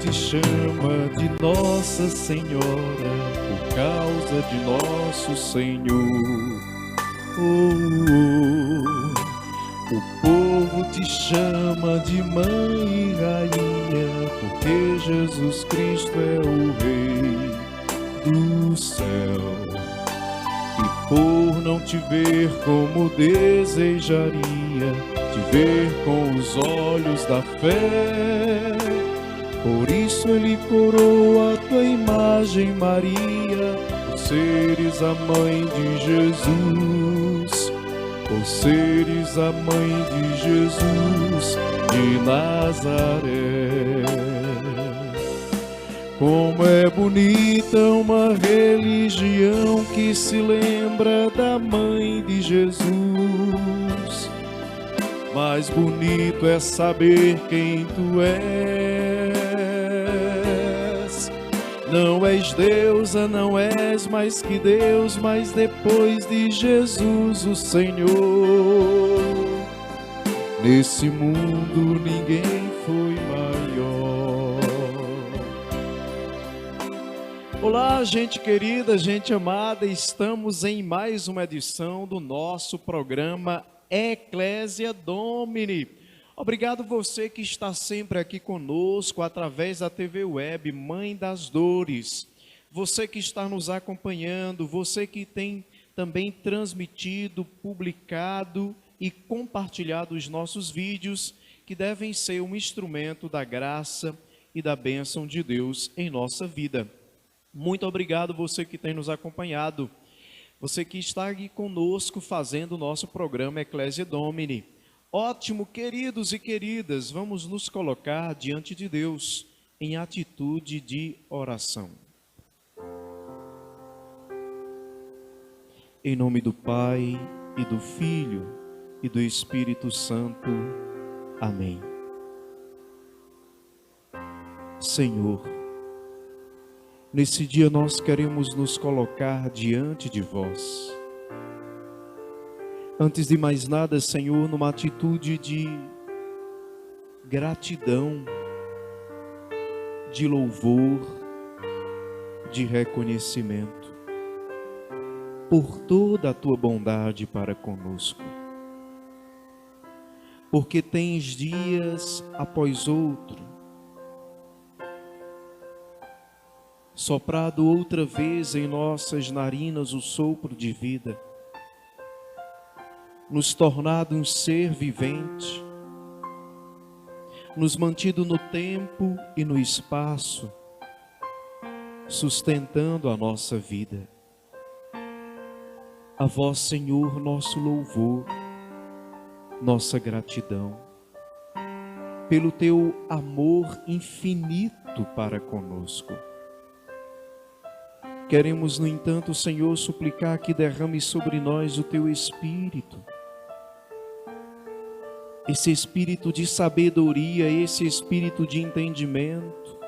te chama de Nossa Senhora, por causa de nosso Senhor. O povo te chama de mãe e rainha, porque Jesus Cristo é o Rei do céu. E por não te ver como desejaria, te ver com os olhos da fé, por isso ele coroa a tua imagem, Maria, por seres a mãe de Jesus, por seres a mãe de Jesus de Nazaré. Como é bonita uma religião que se lembra da mãe de Jesus. Mais bonito é saber quem tu és. Não és deusa, não és mais que Deus, mas depois de Jesus o Senhor, nesse mundo ninguém foi maior. Olá, gente querida, gente amada, estamos em mais uma edição do nosso programa Ecclesia Domini. Obrigado você que está sempre aqui conosco através da TV Web Mãe das Dores. Você que está nos acompanhando, você que tem também transmitido, publicado e compartilhado os nossos vídeos, que devem ser um instrumento da graça e da bênção de Deus em nossa vida. Muito obrigado você que tem nos acompanhado, você que está aqui conosco fazendo o nosso programa Ecclesia Domini. Ótimo, queridos e queridas, vamos nos colocar diante de Deus em atitude de oração. Em nome do Pai, e do Filho, e do Espírito Santo. Amém. Senhor, nesse dia nós queremos nos colocar diante de vós. Antes de mais nada, Senhor, numa atitude de gratidão, de louvor, de reconhecimento, por toda a tua bondade para conosco. Porque tens dias após outro, soprado outra vez em nossas narinas o sopro de vida, nos tornado um ser vivente, nos mantido no tempo e no espaço, sustentando a nossa vida. A vós, Senhor, nosso louvor, nossa gratidão, pelo teu amor infinito para conosco. Queremos, no entanto, Senhor, suplicar que derrame sobre nós o teu Espírito, esse Espírito de sabedoria, esse Espírito de entendimento,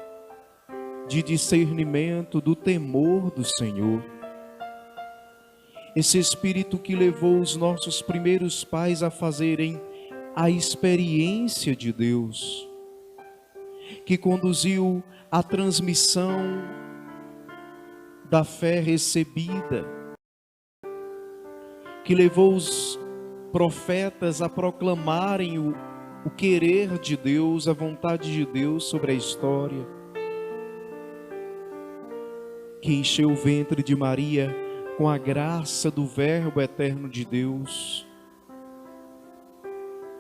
de discernimento, do temor do Senhor. Esse Espírito que levou os nossos primeiros pais a fazerem a experiência de Deus, que conduziu a transmissão da fé recebida, que levou os profetas a proclamarem o querer de Deus, a vontade de Deus sobre a história, que encheu o ventre de Maria com a graça do Verbo eterno de Deus,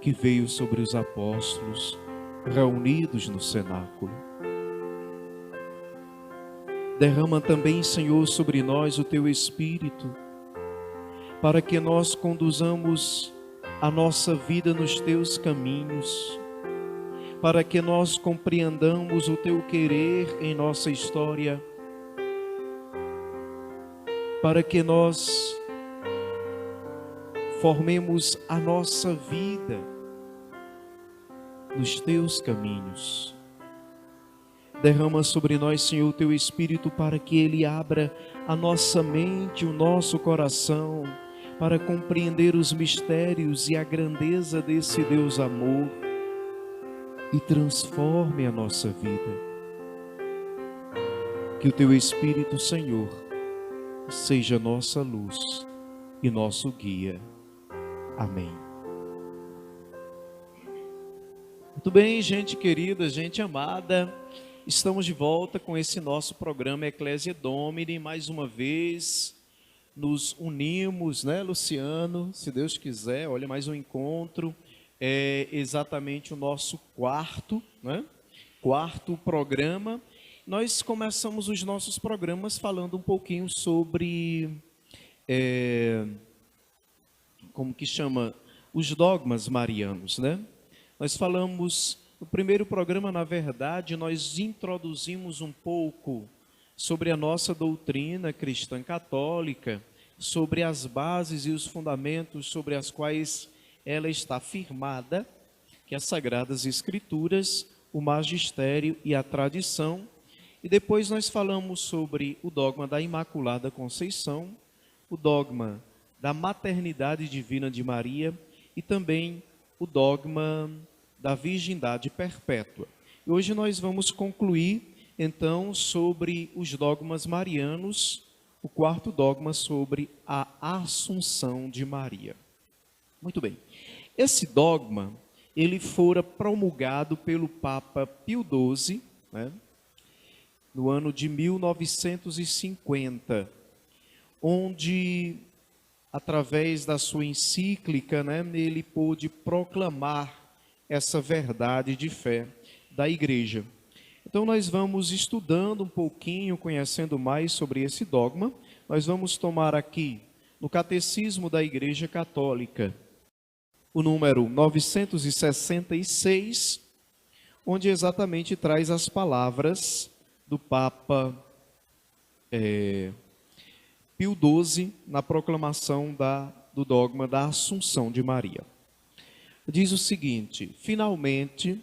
que veio sobre os apóstolos reunidos no cenáculo. Derrama também, Senhor, sobre nós o teu Espírito, para que nós conduzamos a nossa vida nos teus caminhos, para que nós compreendamos o teu querer em nossa história, para que nós formemos a nossa vida nos teus caminhos. Derrama sobre nós, Senhor, o teu Espírito, para que ele abra a nossa mente, o nosso coração, para compreender os mistérios e a grandeza desse Deus amor, e transforme a nossa vida. Que o Teu Espírito, Senhor, seja nossa luz e nosso guia. Amém. Muito bem, gente querida, gente amada, estamos de volta com esse nosso programa Ecclesia Domini. Mais uma vez nos unimos, né, Luciano? Se Deus quiser, olha, mais um encontro. É exatamente o nosso quarto programa. Nós começamos os nossos programas falando um pouquinho sobre, como que chama? Os dogmas marianos, né? Nós falamos, no primeiro programa, na verdade, nós introduzimos um pouco sobre a nossa doutrina cristã católica, sobre as bases e os fundamentos sobre as quais ela está firmada, que as Sagradas Escrituras, o magistério e a tradição. E depois nós falamos sobre o dogma da Imaculada Conceição, o dogma da maternidade divina de Maria e também o dogma da virgindade perpétua. E hoje nós vamos concluir, então, sobre os dogmas marianos, o quarto dogma sobre a Assunção de Maria. Muito bem. Esse dogma, ele fora promulgado pelo Papa Pio XII, né, no ano de 1950, onde, através da sua encíclica, né, ele pôde proclamar essa verdade de fé da Igreja. Então nós vamos estudando um pouquinho, conhecendo mais sobre esse dogma. Nós vamos tomar aqui, no Catecismo da Igreja Católica, o número 966, onde exatamente traz as palavras do Papa Pio XII na proclamação do dogma da Assunção de Maria. Diz o seguinte: finalmente,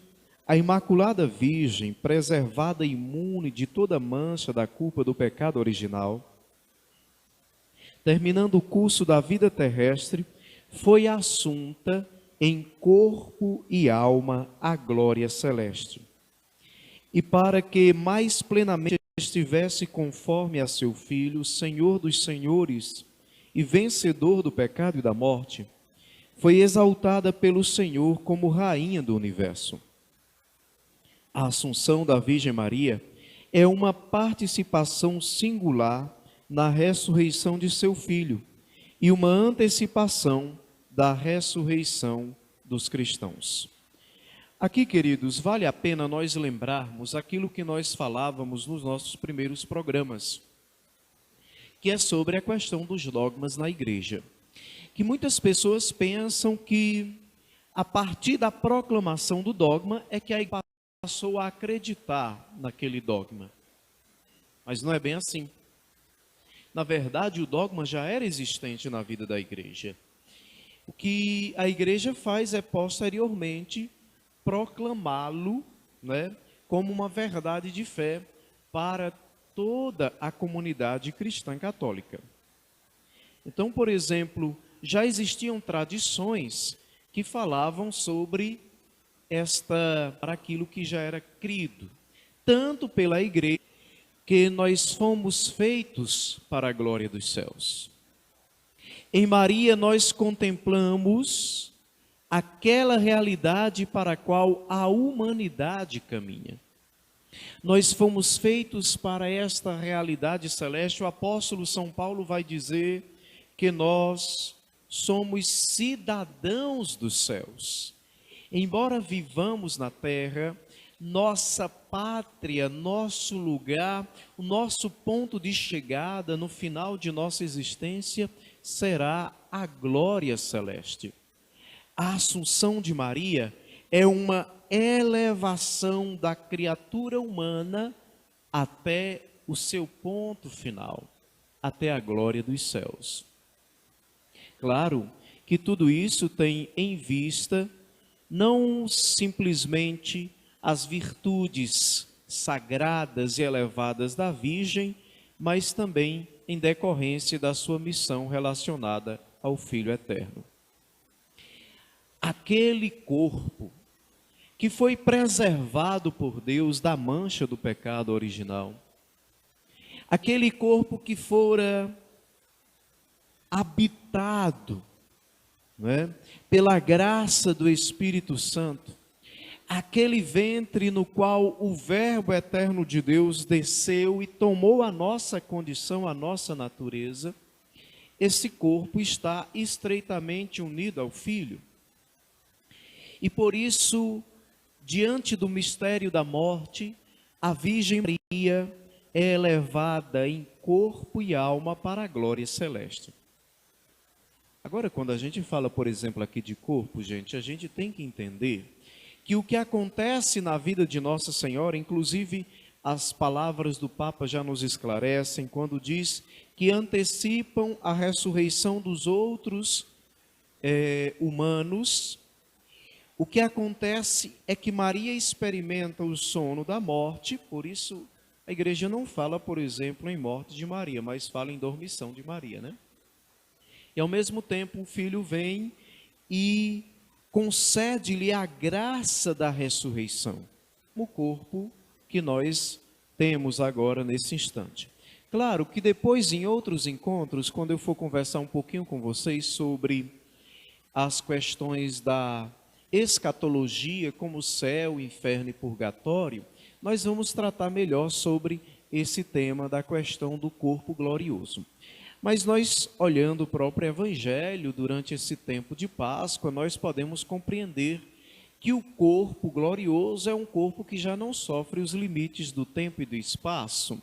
a Imaculada Virgem, preservada e imune de toda mancha da culpa do pecado original, terminando o curso da vida terrestre, foi assunta em corpo e alma à glória celeste. E para que mais plenamente estivesse conforme a seu Filho, Senhor dos senhores e vencedor do pecado e da morte, foi exaltada pelo Senhor como Rainha do Universo. A Assunção da Virgem Maria é uma participação singular na ressurreição de seu Filho e uma antecipação da ressurreição dos cristãos. Aqui, queridos, vale a pena nós lembrarmos aquilo que nós falávamos nos nossos primeiros programas, que é sobre a questão dos dogmas na igreja. Que muitas pessoas pensam que a partir da proclamação do dogma é que a igreja passou a acreditar naquele dogma. Mas não é bem assim. Na verdade, o dogma já era existente na vida da igreja. O que a igreja faz é posteriormente proclamá-lo, né, como uma verdade de fé para toda a comunidade cristã católica. Então, por exemplo, já existiam tradições que falavam sobre aquilo que já era crido, tanto pela igreja, que nós fomos feitos para a glória dos céus. Em Maria nós contemplamos aquela realidade para a qual a humanidade caminha. Nós fomos feitos para esta realidade celeste. O apóstolo São Paulo vai dizer que nós somos cidadãos dos céus. Embora vivamos na terra, nossa pátria, nosso lugar, o nosso ponto de chegada no final de nossa existência será a glória celeste. A Assunção de Maria é uma elevação da criatura humana até o seu ponto final, até a glória dos céus. Claro que tudo isso tem em vista não simplesmente as virtudes sagradas e elevadas da Virgem, mas também em decorrência da sua missão relacionada ao Filho Eterno. Aquele corpo que foi preservado por Deus da mancha do pecado original, aquele corpo que fora habitado, não é? Pela graça do Espírito Santo, aquele ventre no qual o Verbo eterno de Deus desceu e tomou a nossa condição, a nossa natureza, esse corpo está estreitamente unido ao Filho. E por isso, diante do mistério da morte, a Virgem Maria é elevada em corpo e alma para a glória celeste. Agora, quando a gente fala, por exemplo, aqui de corpo, gente, a gente tem que entender que o que acontece na vida de Nossa Senhora, inclusive as palavras do Papa já nos esclarecem, quando diz que antecipam a ressurreição dos outros humanos. O que acontece é que Maria experimenta o sono da morte, por isso a igreja não fala, por exemplo, em morte de Maria, mas fala em dormição de Maria, né? E ao mesmo tempo o Filho vem e concede-lhe a graça da ressurreição, o corpo que nós temos agora nesse instante. Claro que depois, em outros encontros, quando eu for conversar um pouquinho com vocês sobre as questões da escatologia, como céu, inferno e purgatório, nós vamos tratar melhor sobre esse tema da questão do corpo glorioso. Mas nós, olhando o próprio Evangelho, durante esse tempo de Páscoa, nós podemos compreender que o corpo glorioso é um corpo que já não sofre os limites do tempo e do espaço.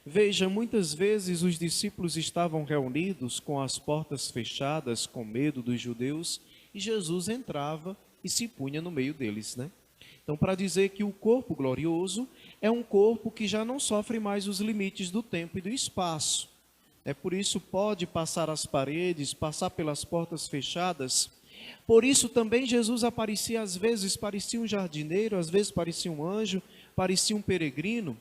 Veja, muitas vezes os discípulos estavam reunidos com as portas fechadas, com medo dos judeus, e Jesus entrava e se punha no meio deles, né? Então, para dizer que o corpo glorioso é um corpo que já não sofre mais os limites do tempo e do espaço. Por isso pode passar as paredes, passar pelas portas fechadas. Por isso também Jesus aparecia, às vezes parecia um jardineiro, às vezes parecia um anjo, parecia um peregrino.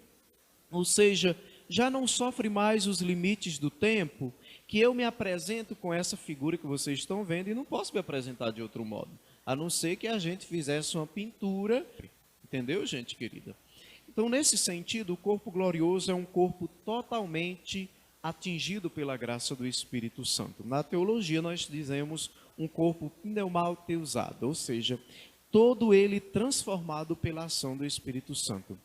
Ou seja, já não sofre mais os limites do tempo, que eu me apresento com essa figura que vocês estão vendo e não posso me apresentar de outro modo, a não ser que a gente fizesse uma pintura, entendeu, gente querida? Então, nesse sentido, o corpo glorioso é um corpo totalmente atingido pela graça do Espírito Santo. Na teologia nós dizemos um corpo pneumateusado, ou seja, todo ele transformado pela ação do Espírito Santo.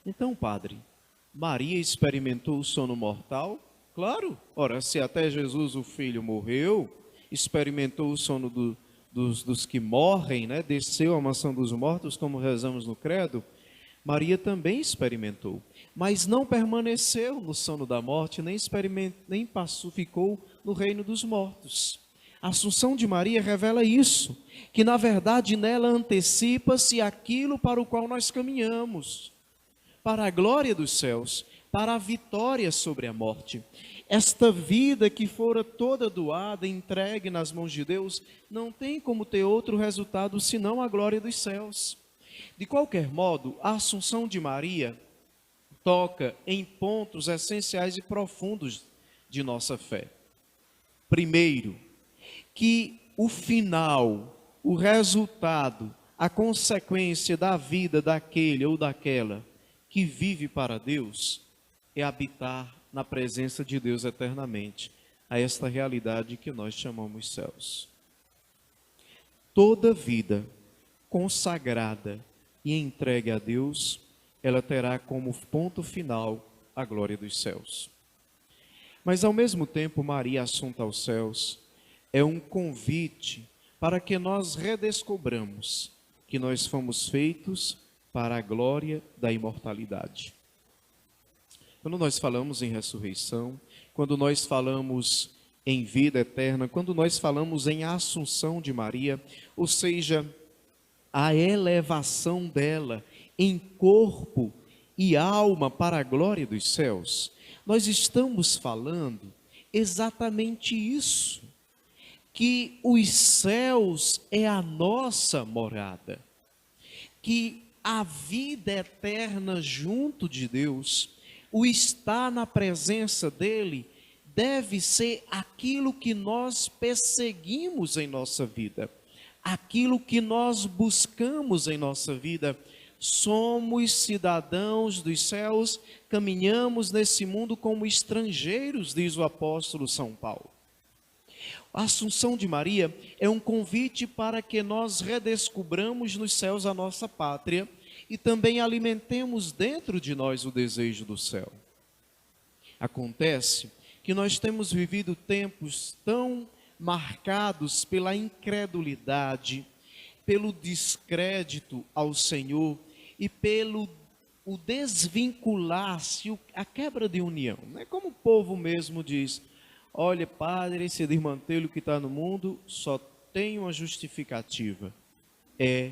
Então, padre, Maria experimentou o sono mortal? Claro, ora, se até Jesus o Filho morreu, experimentou o sono dos que morrem, né? Desceu à mansão dos mortos, como rezamos no credo, Maria também experimentou, mas não permaneceu no sono da morte, nem ficou no reino dos mortos. A Assunção de Maria revela isso, que na verdade nela antecipa-se aquilo para o qual nós caminhamos, para a glória dos céus, para a vitória sobre a morte. Esta vida que fora toda doada, entregue nas mãos de Deus, não tem como ter outro resultado senão a glória dos céus. De qualquer modo, a Assunção de Maria toca em pontos essenciais e profundos de nossa fé. Primeiro, que o final, o resultado, a consequência da vida daquele ou daquela que vive para Deus é habitar na presença de Deus eternamente, a esta realidade que nós chamamos céus. Toda vida consagrada e entregue a Deus, ela terá como ponto final a glória dos céus. Mas ao mesmo tempo, Maria assunta aos céus é um convite para que nós redescobramos que nós fomos feitos para a glória da imortalidade. Quando nós falamos em ressurreição, quando nós falamos em vida eterna, quando nós falamos em assunção de Maria, ou seja, a elevação dela em corpo e alma para a glória dos céus, nós estamos falando exatamente isso, que os céus é a nossa morada, que a vida eterna junto de Deus, o estar na presença dele, deve ser aquilo que nós perseguimos em nossa vida, aquilo que nós buscamos em nossa vida, Somos cidadãos dos céus, caminhamos nesse mundo como estrangeiros, diz o apóstolo São Paulo. A Assunção de Maria é um convite para que nós redescubramos nos céus a nossa pátria e também alimentemos dentro de nós o desejo do céu. Acontece que nós temos vivido tempos tão marcados pela incredulidade, pelo descrédito ao Senhor e pelo o desvincular-se, a quebra de união. Não é como o povo mesmo diz: olha, padre, esse desmantelo que está no mundo só tem uma justificativa: é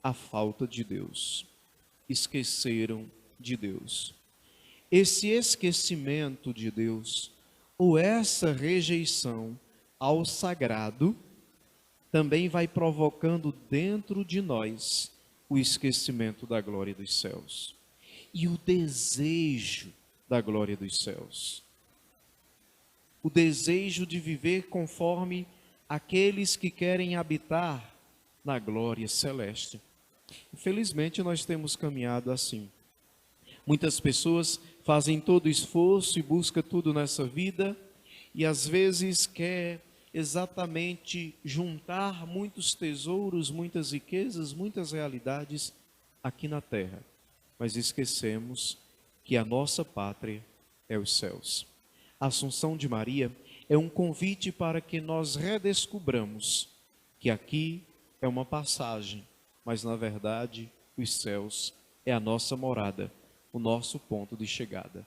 a falta de Deus. Esqueceram de Deus. Esse esquecimento de Deus, ou essa rejeição ao sagrado, também vai provocando dentro de nós o esquecimento da glória dos céus e o desejo da glória dos céus. O desejo de viver conforme aqueles que querem habitar na glória celeste. Infelizmente, nós temos caminhado assim. Muitas pessoas fazem todo o esforço e buscam tudo nessa vida e às vezes quer exatamente juntar muitos tesouros, muitas riquezas, muitas realidades aqui na terra. Mas esquecemos que a nossa pátria é os céus. A Assunção de Maria é um convite para que nós redescubramos que aqui é uma passagem, mas na verdade os céus é a nossa morada, o nosso ponto de chegada.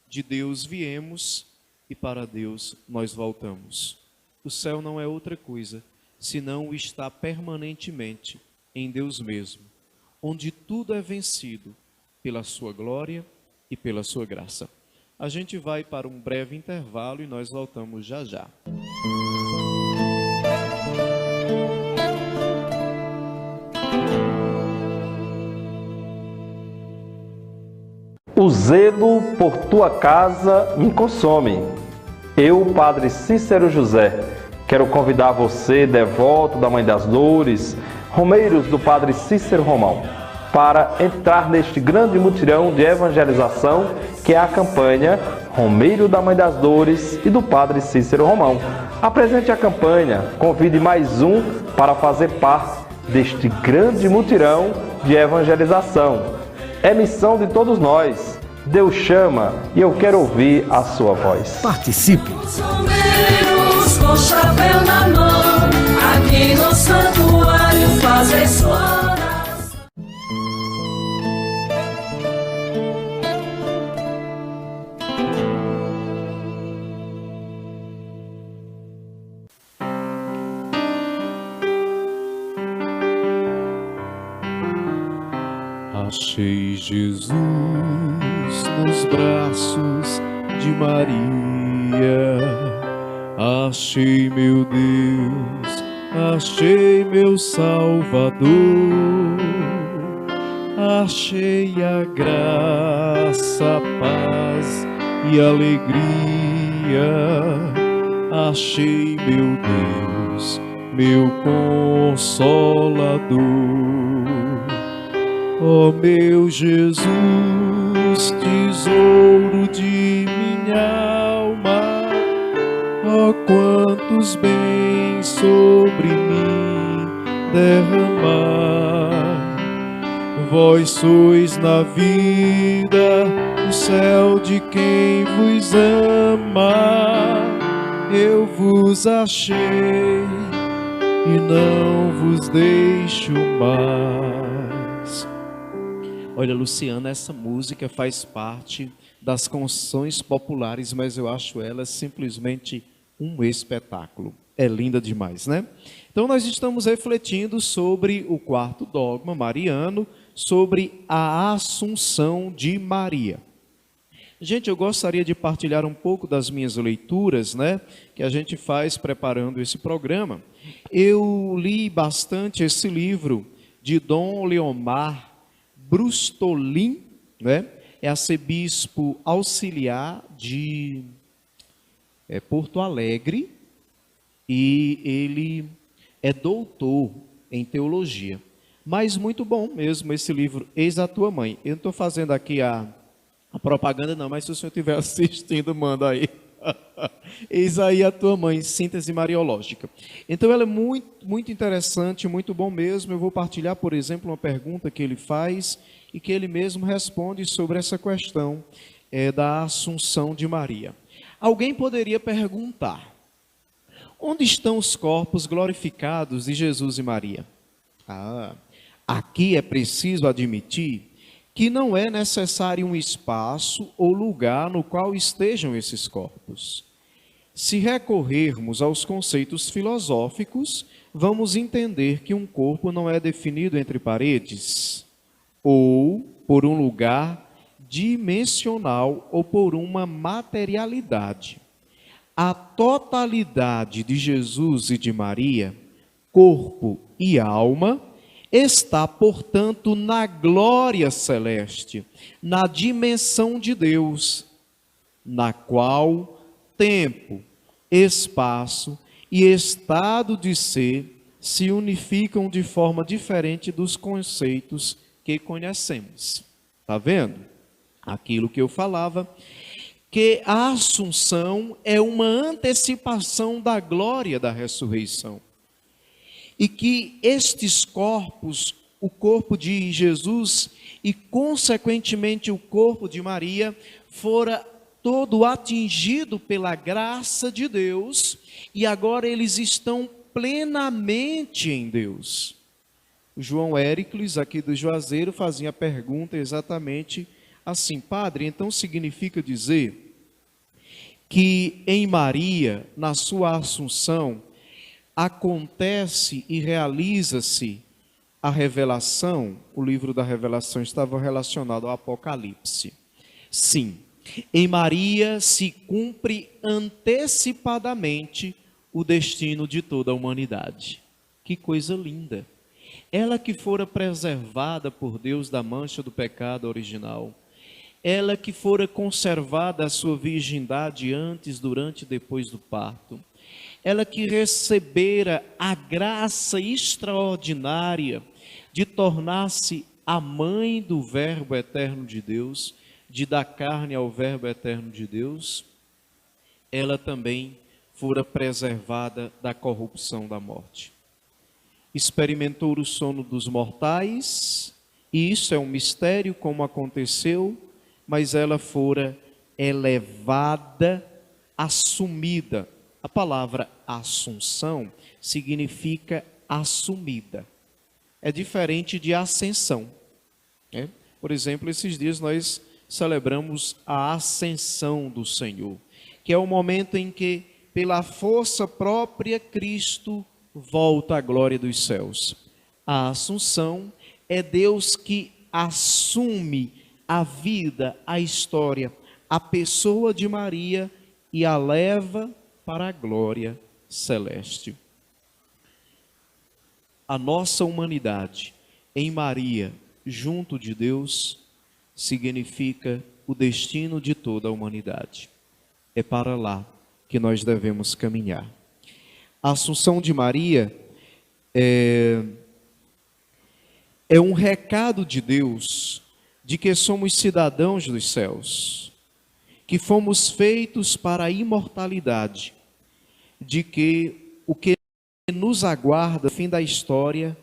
De Deus viemos e para Deus nós voltamos. O céu não é outra coisa, senão o estar permanentemente em Deus mesmo, onde tudo é vencido pela sua glória e pela sua graça. A gente vai para um breve intervalo e nós voltamos já já. O zelo por tua casa me consome. Eu, Padre Cícero José, quero convidar você, devoto da Mãe das Dores, romeiros do Padre Cícero Romão, para entrar neste grande mutirão de evangelização que é a campanha Romeiro da Mãe das Dores e do Padre Cícero Romão. Apresente a campanha, convide mais um para fazer parte deste grande mutirão de evangelização. É missão de todos nós. Deus chama e eu quero ouvir a sua voz. Participe! Os romeiros com chapéu na mão, aqui no santuário fazem sua oração. Achei Jesus nos braços de Maria, achei meu Deus, achei meu Salvador, achei a graça, a paz e a alegria, achei meu Deus, meu Consolador. Ó meu Jesus, tesouro de minha alma, ó quantos bens sobre mim derramar. Vós sois na vida o céu de quem vos ama. Eu vos achei e não vos deixo mais. Olha, Luciana, essa música faz parte das canções populares, mas eu acho ela simplesmente um espetáculo. É linda demais, né? Então nós estamos refletindo sobre o quarto dogma mariano, sobre a Assunção de Maria. Gente, eu gostaria de partilhar um pouco das minhas leituras, né, que a gente faz preparando esse programa. Eu li bastante esse livro de Dom Leomar Brustolin, né? É arcebispo auxiliar de Porto Alegre e ele é doutor em teologia. Mas muito bom mesmo esse livro, Eis a Tua Mãe. Eu não estou fazendo aqui a propaganda não, mas se o senhor estiver assistindo, manda aí. Eis aí a Tua Mãe, síntese mariológica. Então ela é muito interessante, muito bom mesmo. Eu vou partilhar, por exemplo, uma pergunta que ele faz e que ele mesmo responde sobre essa questão da Assunção de Maria. Alguém poderia perguntar: onde estão os corpos glorificados de Jesus e Maria? Aqui é preciso admitir que não é necessário um espaço ou lugar no qual estejam esses corpos. Se recorrermos aos conceitos filosóficos, vamos entender que um corpo não é definido entre paredes, ou por um lugar dimensional, ou por uma materialidade. A totalidade de Jesus e de Maria, corpo e alma, está, portanto, na glória celeste, na dimensão de Deus, na qual tempo, espaço e estado de ser se unificam de forma diferente dos conceitos que conhecemos. Está vendo? Aquilo que eu falava, que a Assunção é uma antecipação da glória da ressurreição. E que estes corpos, o corpo de Jesus e, consequentemente, o corpo de Maria, fora todo atingido pela graça de Deus, e agora eles estão plenamente em Deus. O João Éricles, aqui do Juazeiro, fazia a pergunta exatamente assim: padre, então significa dizer que em Maria, na sua Assunção, acontece e realiza-se a revelação? O livro da Revelação estava relacionado ao Apocalipse. Sim, em Maria se cumpre antecipadamente o destino de toda a humanidade. Que coisa linda! Ela que fora preservada por Deus da mancha do pecado original, ela que fora conservada a sua virgindade antes, durante e depois do parto, ela que recebera a graça extraordinária de tornar-se a mãe do Verbo eterno de Deus, de dar carne ao Verbo eterno de Deus, ela também fora preservada da corrupção da morte. Experimentou o sono dos mortais, e isso é um mistério como aconteceu, mas ela fora elevada, assumida. A palavra assunção significa assumida. É diferente de ascensão, né? Por exemplo, esses dias nós celebramos a ascensão do Senhor, que é o momento em que, pela força própria, Cristo volta à glória dos céus. A assunção é Deus que assume a vida, a história, a pessoa de Maria e a leva para a glória celeste. A nossa humanidade em Maria, junto de Deus, significa o destino de toda a humanidade. É para lá que nós devemos caminhar. A Assunção de Maria é um recado de Deus de que somos cidadãos dos céus, que fomos feitos para a imortalidade, de que o que nos aguarda no fim da história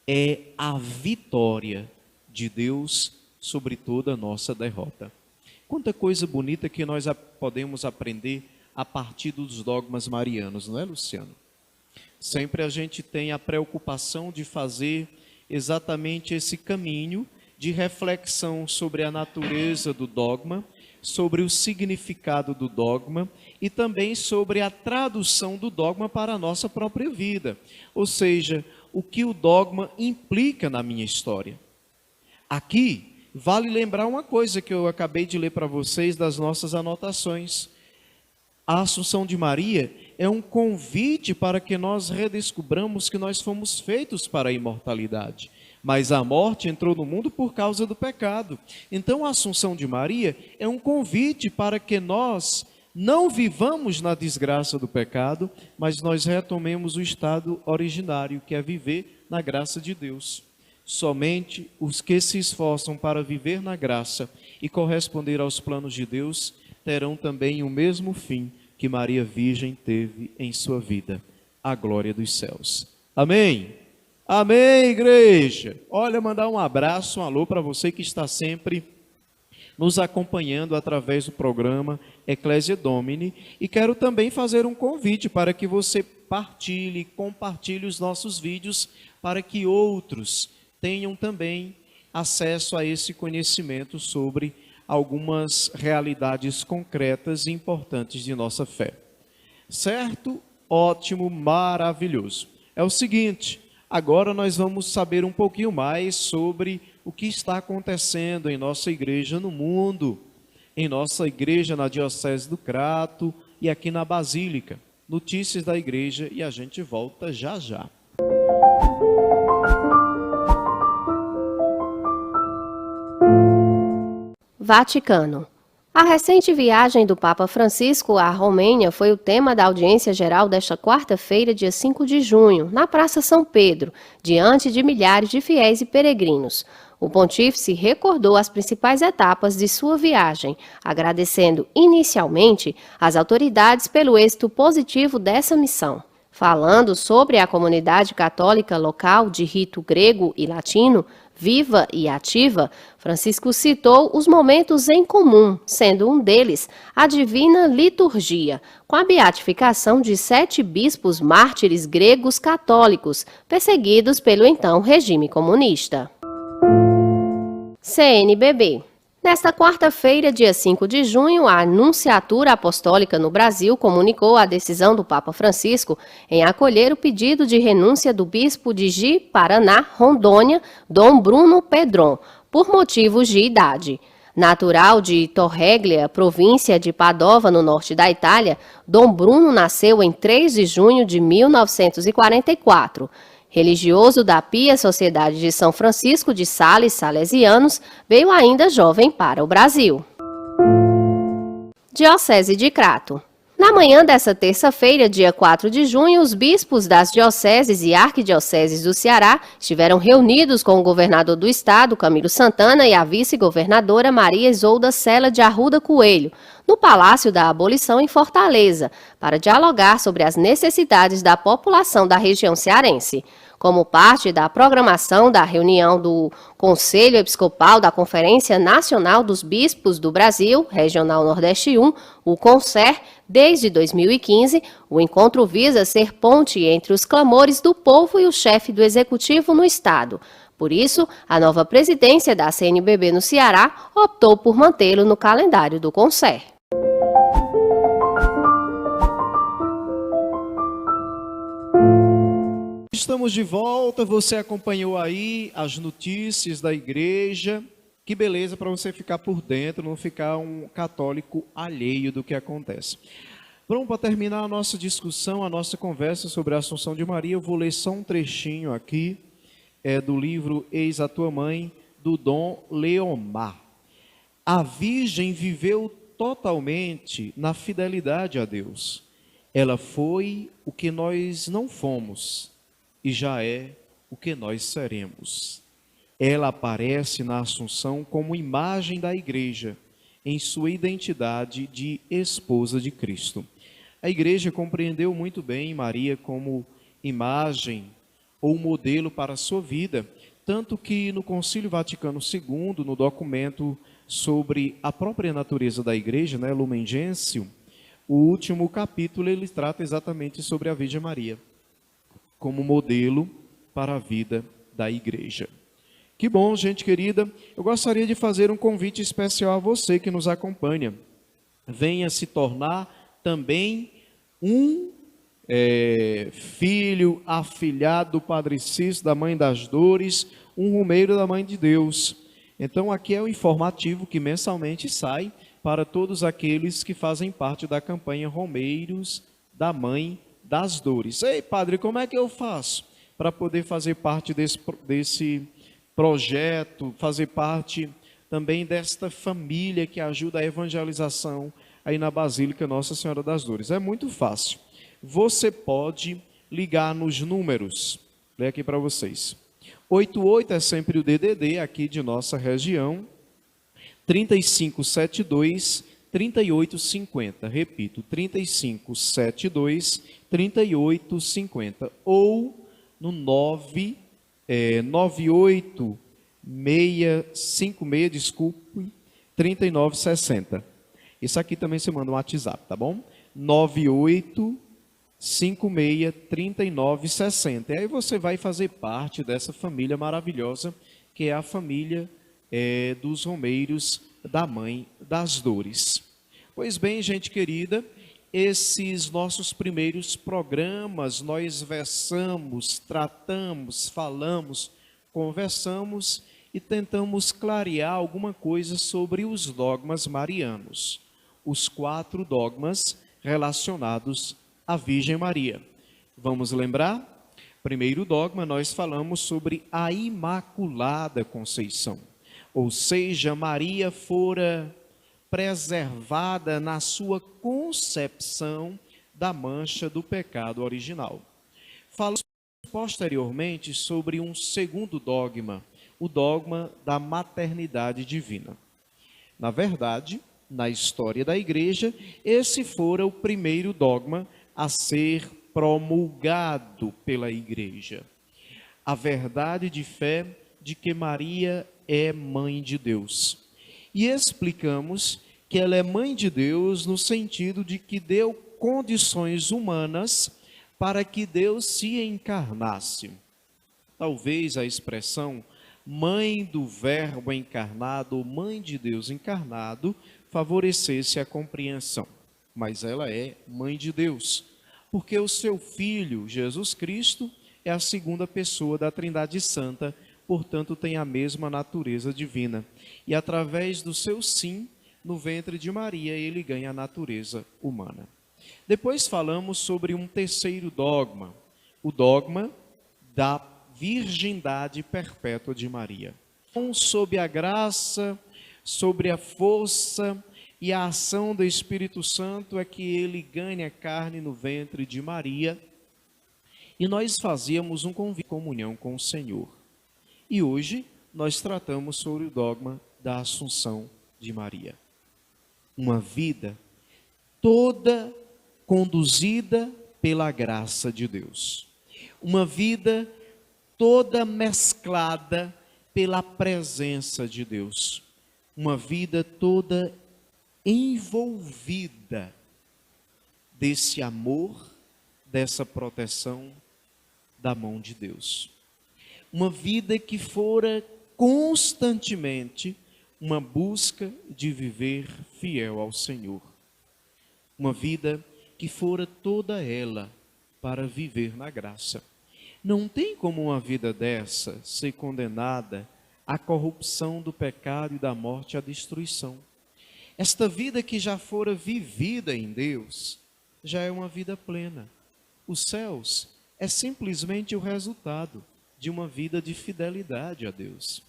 é a vitória de Deus sobre toda a nossa derrota. Quanta coisa bonita que nós podemos aprender a partir dos dogmas marianos, não é, Luciano? Sempre a gente tem a preocupação de fazer exatamente esse caminho de reflexão sobre a natureza do dogma, sobre o significado do dogma e também sobre a tradução do dogma para a nossa própria vida. Ou seja, o que o dogma implica na minha história. Aqui, vale lembrar uma coisa que eu acabei de ler para vocês das nossas anotações. A Assunção de Maria é um convite para que nós redescubramos que nós fomos feitos para a imortalidade. Mas a morte entrou no mundo por causa do pecado. Então a Assunção de Maria é um convite para que nós não vivamos na desgraça do pecado, mas nós retomemos o estado originário, que é viver na graça de Deus. Somente os que se esforçam para viver na graça e corresponder aos planos de Deus terão também o mesmo fim que Maria Virgem teve em sua vida, a glória dos céus. Amém? Amém, igreja! Olha, mandar um abraço, um alô para você que está sempre nos acompanhando através do programa Ecclesia Domini, e quero também fazer um convite para que você compartilhe os nossos vídeos para que outros tenham também acesso a esse conhecimento sobre algumas realidades concretas e importantes de nossa fé. Certo? Ótimo, maravilhoso. É o seguinte, agora nós vamos saber um pouquinho mais sobre o que está acontecendo em nossa igreja no mundo, em nossa igreja na Diocese do Crato e aqui na Basílica. Notícias da igreja e a gente volta já já. Vaticano. A recente viagem do Papa Francisco à Romênia foi o tema da audiência geral desta quarta-feira, dia 5 de junho, na Praça São Pedro, diante de milhares de fiéis e peregrinos. O pontífice recordou as principais etapas de sua viagem, agradecendo inicialmente as autoridades pelo êxito positivo dessa missão. Falando sobre a comunidade católica local de rito grego e latino, viva e ativa, Francisco citou os momentos em comum, sendo um deles a Divina Liturgia, com a beatificação de 7 bispos mártires gregos católicos, perseguidos pelo então regime comunista. CNBB. Nesta quarta-feira, dia 5 de junho, a Nunciatura Apostólica no Brasil comunicou a decisão do Papa Francisco em acolher o pedido de renúncia do bispo de Ji-Paraná, Rondônia, Dom Bruno Pedron, por motivos de idade. Natural de Torreglia, província de Padova, no norte da Itália, Dom Bruno nasceu em 3 de junho de 1944. Religioso da Pia Sociedade de São Francisco de Sales, salesianos, veio ainda jovem para o Brasil. Diocese de Crato. Na manhã dessa terça-feira, dia 4 de junho, os bispos das dioceses e arquidioceses do Ceará estiveram reunidos com o governador do estado, Camilo Santana, e a vice-governadora Maria Isolda Sela de Arruda Coelho, no Palácio da Abolição em Fortaleza, para dialogar sobre as necessidades da população da região cearense. Como parte da programação da reunião do Conselho Episcopal da Conferência Nacional dos Bispos do Brasil, Regional Nordeste 1, o CONSER, desde 2015, o encontro visa ser ponte entre os clamores do povo e o chefe do Executivo no Estado. Por isso, a nova presidência da CNBB no Ceará optou por mantê-lo no calendário do CONSER. Estamos de volta, você acompanhou aí as notícias da igreja. Que beleza para você ficar por dentro, não ficar um católico alheio do que acontece. Pronto, para terminar a nossa discussão, a nossa conversa sobre a Assunção de Maria, eu vou ler só um trechinho aqui, do livro Eis a Tua Mãe, do Dom Leomar. A Virgem viveu totalmente na fidelidade a Deus. Ela foi o que nós não fomos e já é o que nós seremos. Ela aparece na Assunção como imagem da igreja, em sua identidade de esposa de Cristo. A igreja compreendeu muito bem Maria como imagem ou modelo para a sua vida, tanto que no Concílio Vaticano II, no documento sobre a própria natureza da igreja, Lumen Gentium, o último capítulo ele trata exatamente sobre a Virgem Maria, como modelo para a vida da igreja. Que bom, gente querida. Eu gostaria de fazer um convite especial a você que nos acompanha. Venha se tornar também um filho afilhado do Padre Cícero, da Mãe das Dores, um romeiro da Mãe de Deus. Então aqui é o informativo que mensalmente sai para todos aqueles que fazem parte da campanha Romeiros da Mãe das Dores. Ei, padre, como é que eu faço para poder fazer parte desse projeto, fazer parte também desta família que ajuda a evangelização aí na Basílica Nossa Senhora das Dores? É muito fácil. Você pode ligar nos números, vou ler aqui para vocês, 88 é sempre o DDD aqui de nossa região, 3572 3850. Repito, 3572 3850 ou no 98656, desculpe, 3960. Isso aqui também você manda um WhatsApp, tá bom? 98563960. E aí você vai fazer parte dessa família maravilhosa, que é a família dos Romeiros da Mãe das Dores. Pois bem, gente querida, esses nossos primeiros programas, nós versamos, tratamos, falamos, conversamos e tentamos clarear alguma coisa sobre os dogmas marianos. Os 4 dogmas relacionados à Virgem Maria. Vamos lembrar? Primeiro dogma, nós falamos sobre a Imaculada Conceição. Ou seja, Maria fora preservada na sua concepção da mancha do pecado original. Falamos posteriormente sobre um segundo dogma, o dogma da maternidade divina. Na verdade, na história da igreja, esse fora o primeiro dogma a ser promulgado pela igreja. A verdade de fé de que Maria é mãe de Deus. E explicamos que ela é mãe de Deus no sentido de que deu condições humanas para que Deus se encarnasse. Talvez a expressão mãe do Verbo encarnado ou mãe de Deus encarnado favorecesse a compreensão. Mas ela é mãe de Deus, porque o seu Filho, Jesus Cristo, é a segunda pessoa da Trindade Santa, portanto tem a mesma natureza divina. E através do seu sim, no ventre de Maria, ele ganha a natureza humana. Depois falamos sobre um terceiro dogma, o dogma da virgindade perpétua de Maria. Sob a graça, sobre a força e a ação do Espírito Santo é que ele ganha carne no ventre de Maria. E nós fazíamos um convite de comunhão com o Senhor. E hoje nós tratamos sobre o dogma da Assunção de Maria. Uma vida toda conduzida pela graça de Deus. Uma vida toda mesclada pela presença de Deus. Uma vida toda envolvida desse amor, dessa proteção da mão de Deus. Uma vida que fora constantemente uma busca de viver fiel ao Senhor. Uma vida que fora toda ela para viver na graça. Não tem como uma vida dessa ser condenada à corrupção do pecado e da morte e à destruição. Esta vida que já fora vivida em Deus, já é uma vida plena. Os céus é simplesmente o resultado de uma vida de fidelidade a Deus.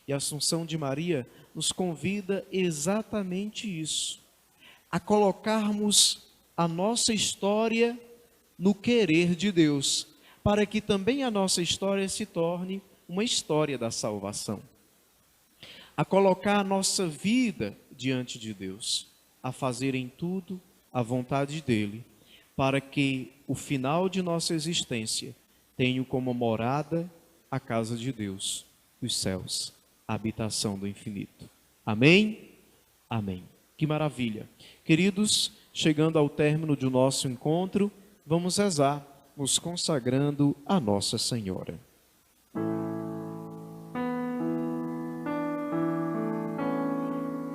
E a Assunção de Maria nos convida exatamente isso, a colocarmos a nossa história no querer de Deus, para que também a nossa história se torne uma história da salvação. A colocar a nossa vida diante de Deus, a fazer em tudo a vontade dEle, para que o final de nossa existência tenha como morada a casa de Deus, os céus, a habitação do infinito. Amém? Amém. Que maravilha. Queridos, chegando ao término do nosso encontro, vamos rezar, nos consagrando a Nossa Senhora.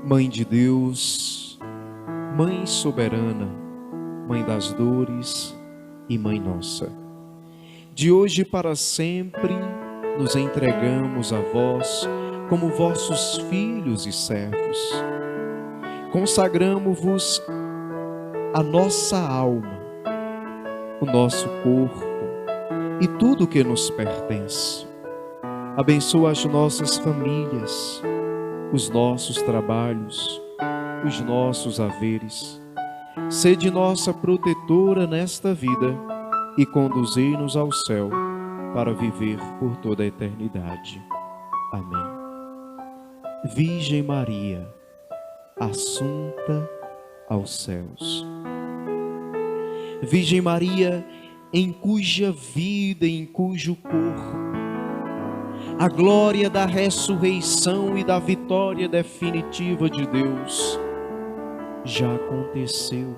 Mãe de Deus, Mãe soberana, Mãe das dores e Mãe nossa, de hoje para sempre nos entregamos a vós como vossos filhos e servos. Consagramo-vos a nossa alma, o nosso corpo e tudo que nos pertence. Abençoa as nossas famílias, os nossos trabalhos, os nossos haveres. Sede nossa protetora nesta vida e conduzei-nos ao céu, para viver por toda a eternidade. Amém. Virgem Maria, assunta aos céus. Virgem Maria, em cuja vida, em cujo corpo, a glória da ressurreição e da vitória definitiva de Deus já aconteceu.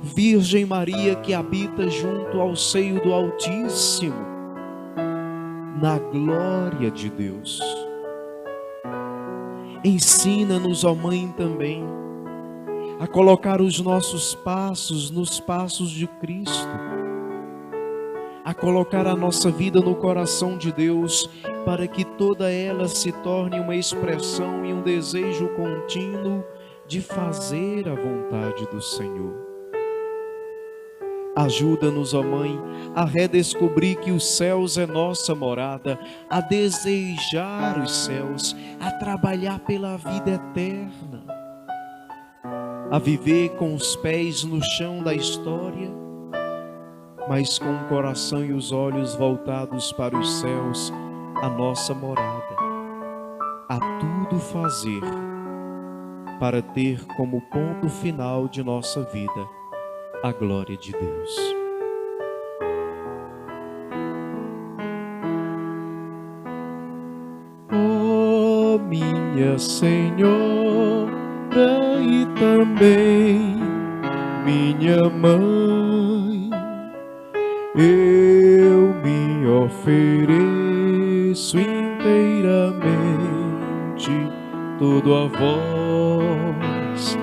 Virgem Maria, que habita junto ao seio do Altíssimo, na glória de Deus. Ensina-nos, ó Mãe, também, a colocar os nossos passos nos passos de Cristo, a colocar a nossa vida no coração de Deus, para que toda ela se torne uma expressão e um desejo contínuo de fazer a vontade do Senhor. Ajuda-nos, ó Mãe, a redescobrir que os céus é nossa morada, a desejar os céus, a trabalhar pela vida eterna, a viver com os pés no chão da história, mas com o coração e os olhos voltados para os céus, a nossa morada, a tudo fazer para ter como ponto final de nossa vida a glória de Deus. Ó minha Senhora e também minha Mãe, eu me ofereço inteiramente todo a vós,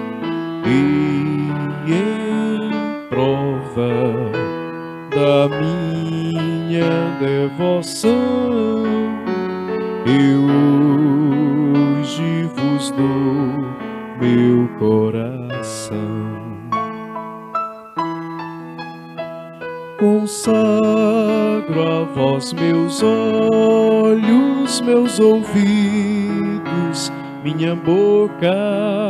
e em prova da minha devoção eu hoje vos dou meu coração. Consagro a vós meus olhos, meus ouvidos, minha boca,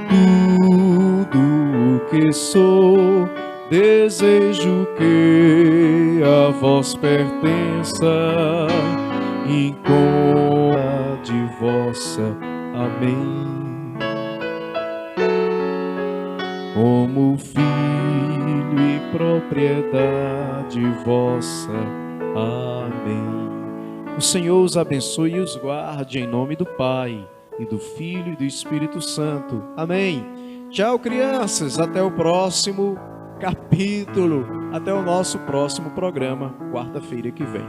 tudo o que sou, desejo que a vós pertença, encontra de vossa. Amém. Como filho e propriedade vossa. Amém. O Senhor os abençoe e os guarde em nome do Pai, e do Filho e do Espírito Santo. Amém. Tchau, crianças. Até o próximo capítulo. Até o nosso próximo programa, quarta-feira que vem.